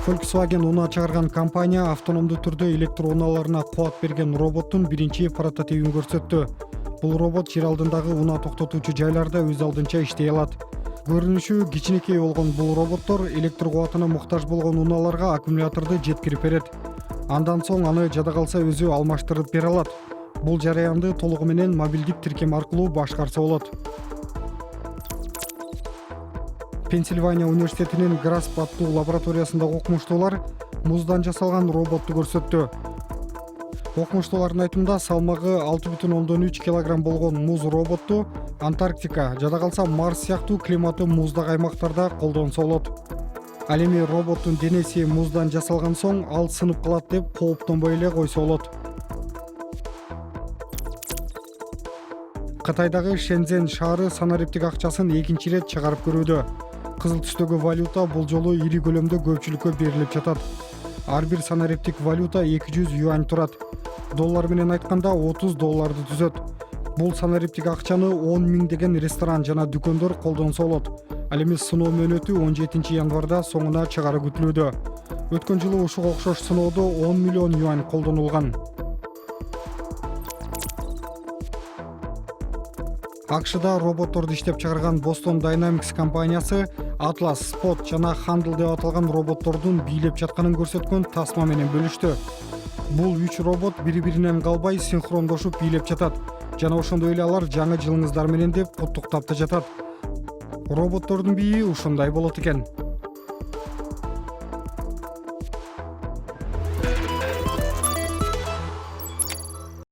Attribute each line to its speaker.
Speaker 1: Volkswagen унаа чыгарган компания автономдуу түрдө электр унааларына кубат берген роботтун биринчи прототипин көрсөттү. Бул робот жер алдындагы унаа токтотуучу жайларда өз алдынча иштей алат. Көрүнүшү кичинекей болгон бул роботтор электр кубатына муктаж болгон унааларга аккумуляторду жеткирип берет. Андан соң аны жада калса өзү алмаштырып бере алат. Бул жараянды толугу менен мобилдик тиркем аркылуу башкарса болот. Пенсильвания университетинин Грасп аттуу лабораториясындагы окумуштуулар муздан жасалган роботту көрсөттү. Окумуштуулардын айтымында салмагы 6,3 килограмм болгон муз роботту Антарктика, жада калса Марс сыяктуу климаты муздак аймактарда колдонсо болот. Ал эми роботтун денеси муздан жасалган соң ал сынып калат деп кооптонбой эле койсо болот. Кытайдагы Шэньцзэн шаары санариптик акчасын экинчи ирет чыгарып көрүүдө. Кызыл түстөгү валюта бул жолу ири көлөмдө көпчүлүккө берилип жатат. Ар бир санариптик валюта 200 юань турат. Доллар менен айтканда 30 долларды түзөт. Бул санариптик акчаны 10 миңдеген ресторан жана дүкөндөр колдонсо болот. Ал эми сыноо мөөнөтү 17 январда соңуна чыгары күтүлүүдө. Өткөн жылы ушуга окшош сыноодо 10 миллион юань колдонулган. АКШда роботторду иштеп чыгарган Boston Dynamics компаниясы Atlas, Spot жана Handle деп аталган роботтордун бийлеп жатканын көрсөткөн тасма менен бөлүштү. Бул 3 робот бири-биринен калбай синхрондошуп бийлеп жатат жана ошондой эле алар жаңы жылыңыздар менен деп куттуктап да жатат. Роботтордун бийи ушундай болот экен.